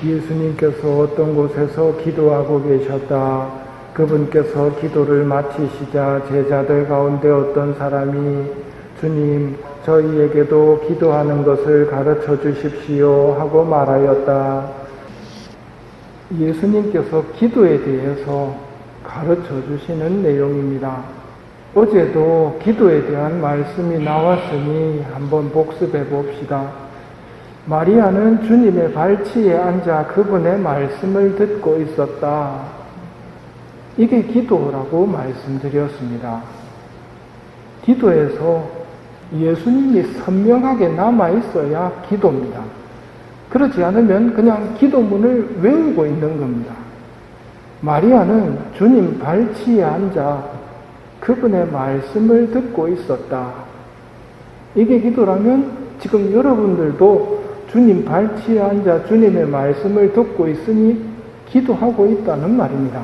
예수님께서 어떤 곳에서 기도하고 계셨다. 그분께서 기도를 마치시자 제자들 가운데 어떤 사람이 주님, 저희에게도 기도하는 것을 가르쳐 주십시오 하고 말하였다. 예수님께서 기도에 대해서 가르쳐 주시는 내용입니다. 어제도 기도에 대한 말씀이 나왔으니 한번 복습해 봅시다. 마리아는 주님의 발치에 앉아 그분의 말씀을 듣고 있었다. 이게 기도라고 말씀드렸습니다. 기도에서 예수님이 선명하게 남아있어야 기도입니다. 그렇지 않으면 그냥 기도문을 외우고 있는 겁니다. 마리아는 주님 발치에 앉아 그분의 말씀을 듣고 있었다. 이게 기도라면 지금 여러분들도 주님 발치에 앉아 주님의 말씀을 듣고 있으니 기도하고 있다는 말입니다.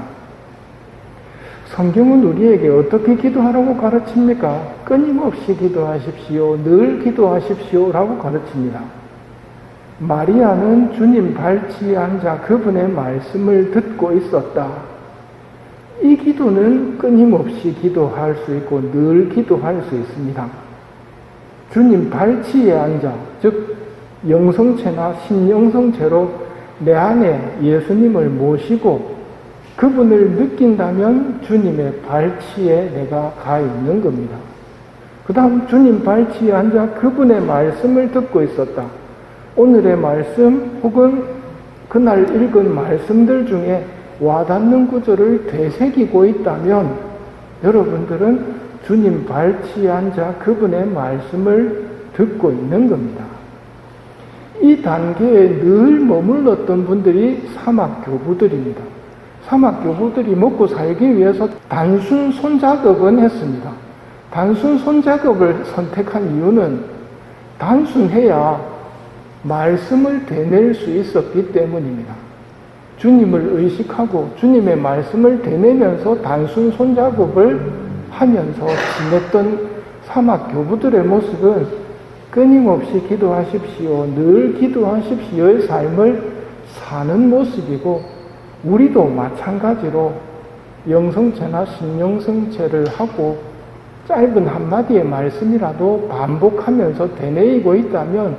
성경은 우리에게 어떻게 기도하라고 가르칩니까? 끊임없이 기도하십시오. 늘 기도하십시오. 라고 가르칩니다. 마리아는 주님 발치에 앉아 그분의 말씀을 듣고 있었다. 이 기도는 끊임없이 기도할 수 있고 늘 기도할 수 있습니다. 주님 발치에 앉아, 즉 영성체나 신영성체로 내 안에 예수님을 모시고 그분을 느낀다면 주님의 발치에 내가 가 있는 겁니다. 그 다음 주님 발치에 앉아 그분의 말씀을 듣고 있었다. 오늘의 말씀 혹은 그날 읽은 말씀들 중에 와닿는 구절을 되새기고 있다면 여러분들은 주님 발치에 앉아 그분의 말씀을 듣고 있는 겁니다. 이 단계에 늘 머물렀던 분들이 사막교부들입니다. 사막교부들이 먹고 살기 위해서 단순 손작업은 했습니다. 단순 손작업을 선택한 이유는 단순해야 말씀을 되낼 수 있었기 때문입니다. 주님을 의식하고 주님의 말씀을 되내면서 단순 손작업을 하면서 지냈던 사막교부들의 모습은 끊임없이 기도하십시오, 늘 기도하십시오의 삶을 사는 모습이고 우리도 마찬가지로 영성체나 신영성체를 하고 짧은 한마디의 말씀이라도 반복하면서 되뇌이고 있다면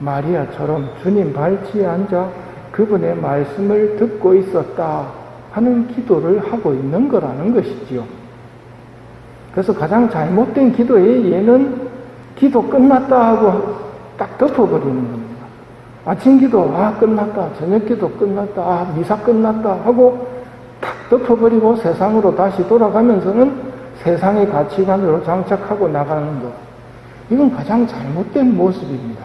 마리아처럼 주님 발치에 앉아 그분의 말씀을 듣고 있었다 하는 기도를 하고 있는 거라는 것이지요. 그래서 가장 잘못된 기도의 예는 기도 끝났다 하고 딱 덮어버리는 겁니다. 아침 기도 끝났다, 저녁 기도 끝났다, 미사 끝났다 하고 탁 덮어버리고 세상으로 다시 돌아가면서는 세상의 가치관으로 장착하고 나가는 것. 이건 가장 잘못된 모습입니다.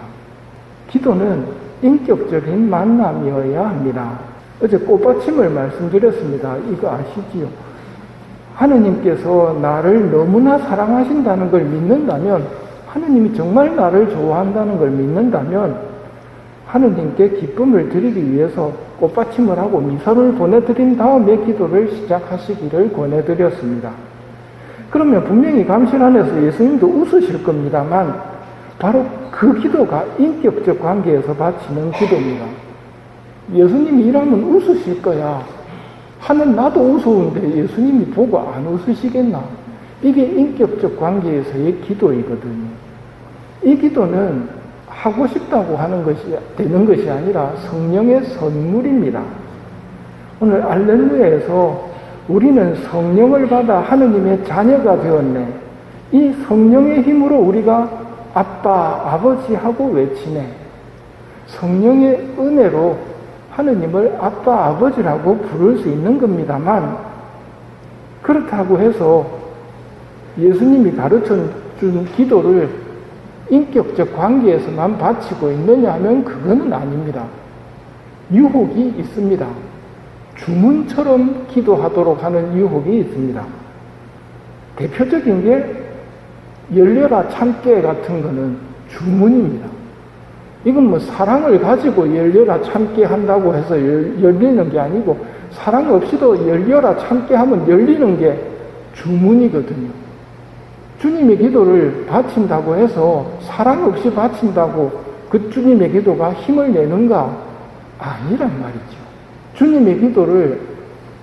기도는 인격적인 만남이어야 합니다. 어제 꽃받침을 말씀드렸습니다. 이거 아시지요? 하느님께서 나를 너무나 사랑하신다는 걸 믿는다면, 하느님이 정말 나를 좋아한다는 걸 믿는다면 하느님께 기쁨을 드리기 위해서 꽃받침을 하고 미소를 보내드린 다음에 기도를 시작하시기를 권해드렸습니다. 그러면 분명히 감실 안에서 예수님도 웃으실 겁니다만 바로 그 기도가 인격적 관계에서 바치는 기도입니다. 예수님이 이러면 웃으실 거야. 하는 나도 웃었는데 예수님이 보고 안 웃으시겠나? 이게 인격적 관계에서의 기도이거든요. 이 기도는 하고 싶다고 하는 것이 되는 것이 아니라 성령의 선물입니다. 오늘 알렐루야에서 우리는 성령을 받아 하느님의 자녀가 되었네. 이 성령의 힘으로 우리가 아빠, 아버지 하고 외치네. 성령의 은혜로 하느님을 아빠, 아버지라고 부를 수 있는 겁니다만 그렇다고 해서 예수님이 가르쳐준 기도를 인격적 관계에서만 바치고 있느냐 하면 그건 아닙니다. 유혹이 있습니다. 주문처럼 기도하도록 하는 유혹이 있습니다. 대표적인 게 열려라 참깨 같은 거는 주문입니다. 이건 뭐 사랑을 가지고 열려라 참깨 한다고 해서 열리는 게 아니고 사랑 없이도 열려라 참깨 하면 열리는 게 주문이거든요. 주님의 기도를 바친다고 해서 사랑 없이 바친다고 그 주님의 기도가 힘을 내는가? 아니란 말이죠. 주님의 기도를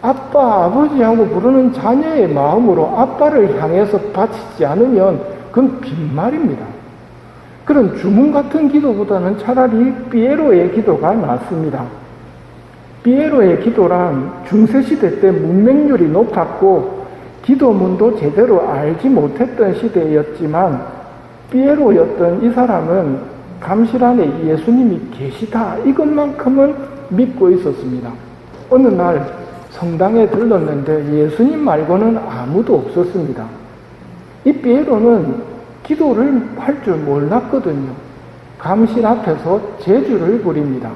아빠, 아버지하고 부르는 자녀의 마음으로 아빠를 향해서 바치지 않으면 그건 빈말입니다. 그런 주문 같은 기도보다는 차라리 피에로의 기도가 낫습니다. 피에로의 기도란 중세시대 때 문맹률이 높았고 기도문도 제대로 알지 못했던 시대였지만 피에로였던 이 사람은 감실 안에 예수님이 계시다 이것만큼은 믿고 있었습니다. 어느 날 성당에 들렀는데 예수님 말고는 아무도 없었습니다. 이 피에로는 기도를 할 줄 몰랐거든요. 감실 앞에서 제주를 부립니다.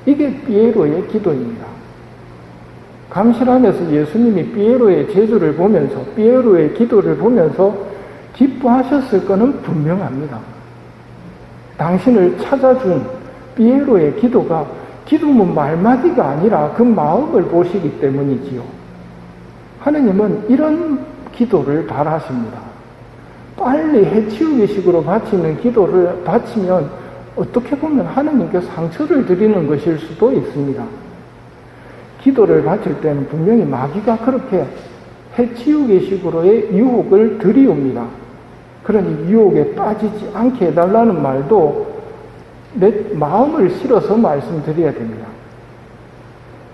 이게 피에로의 기도입니다. 감실 안에서 예수님이 피에로의 제주를 보면서 피에로의 기도를 보면서 기뻐하셨을 것은 분명합니다. 당신을 찾아준 피에로의 기도가 기도문 말마디가 아니라 그 마음을 보시기 때문이지요. 하느님은 이런 기도를 바라십니다. 빨리 해치우기식으로 바치는 기도를 바치면 어떻게 보면 하느님께 상처를 드리는 것일 수도 있습니다. 기도를 바칠 때는 분명히 마귀가 그렇게 해치우기식으로의 유혹을 들이옵니다. 그러니 유혹에 빠지지 않게 해달라는 말도 내 마음을 실어서 말씀드려야 됩니다.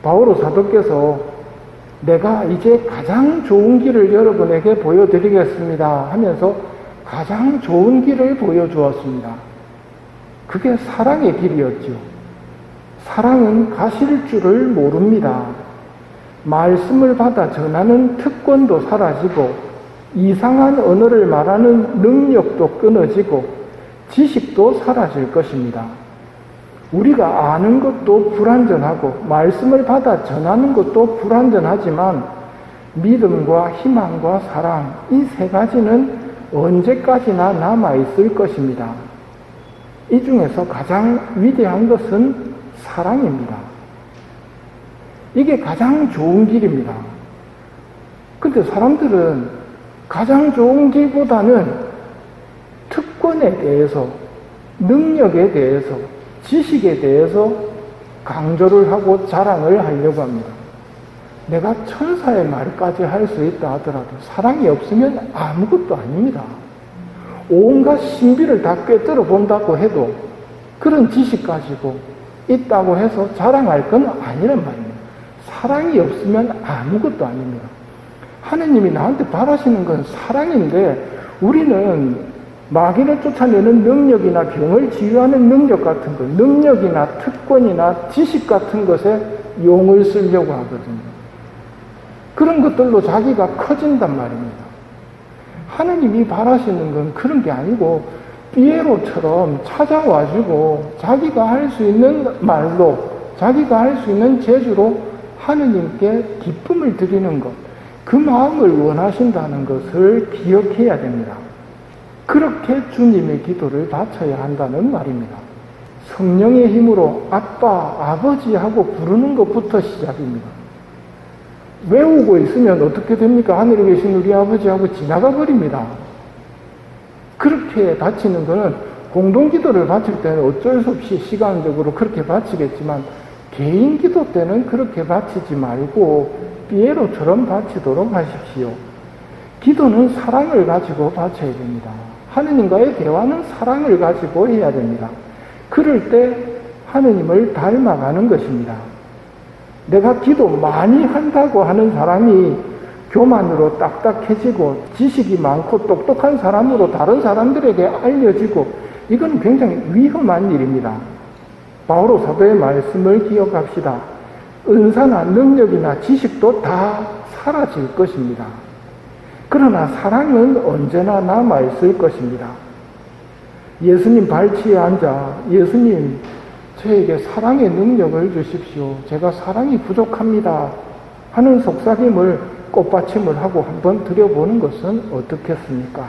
바오로 사도께서 내가 이제 가장 좋은 길을 여러분에게 보여드리겠습니다 하면서 가장 좋은 길을 보여주었습니다. 그게 사랑의 길이었죠. 사랑은 가실 줄을 모릅니다. 말씀을 받아 전하는 특권도 사라지고 이상한 언어를 말하는 능력도 끊어지고 지식도 사라질 것입니다. 우리가 아는 것도 불완전하고 말씀을 받아 전하는 것도 불완전하지만 믿음과 희망과 사랑 이 세 가지는 언제까지나 남아있을 것입니다. 이 중에서 가장 위대한 것은 사랑입니다. 이게 가장 좋은 길입니다. 근데 사람들은 가장 좋은 길보다는 특권에 대해서, 능력에 대해서, 지식에 대해서 강조를 하고 자랑을 하려고 합니다. 내가 천사의 말까지 할 수 있다 하더라도 사랑이 없으면 아무것도 아닙니다. 온갖 신비를 다 꿰뚫어 본다고 해도 그런 지식 가지고 있다고 해서 자랑할 건 아니란 말입니다. 사랑이 없으면 아무것도 아닙니다. 하느님이 나한테 바라시는 건 사랑인데 우리는 마귀를 쫓아내는 능력이나 병을 치유하는 능력 같은 것, 능력이나 특권이나 지식 같은 것에 용을 쓰려고 하거든요. 그런 것들로 자기가 커진단 말입니다. 하느님이 바라시는 건 그런 게 아니고 피에로처럼 찾아와주고 자기가 할 수 있는 말로, 자기가 할 수 있는 재주로 하느님께 기쁨을 드리는 것, 그 마음을 원하신다는 것을 기억해야 됩니다. 그렇게 주님의 기도를 바쳐야 한다는 말입니다. 성령의 힘으로 아빠, 아버지 하고 부르는 것부터 시작입니다. 외우고 있으면 어떻게 됩니까? 하늘에 계신 우리 아버지하고 지나가 버립니다. 그렇게 바치는 것은 공동기도를 바칠 때는 어쩔 수 없이 시간적으로 그렇게 바치겠지만 개인 기도 때는 그렇게 바치지 말고 피에로처럼 바치도록 하십시오. 기도는 사랑을 가지고 바쳐야 됩니다. 하느님과의 대화는 사랑을 가지고 해야 됩니다. 그럴 때 하느님을 닮아가는 것입니다. 내가 기도 많이 한다고 하는 사람이 교만으로 딱딱해지고 지식이 많고 똑똑한 사람으로 다른 사람들에게 알려지고 이건 굉장히 위험한 일입니다. 바오로 사도의 말씀을 기억합시다. 은사나 능력이나 지식도 다 사라질 것입니다. 그러나 사랑은 언제나 남아있을 것입니다. 예수님 발치에 앉아 예수님 저에게 사랑의 능력을 주십시오. 제가 사랑이 부족합니다. 하는 속삭임을 꽃받침을 하고 한번 드려보는 것은 어떻겠습니까?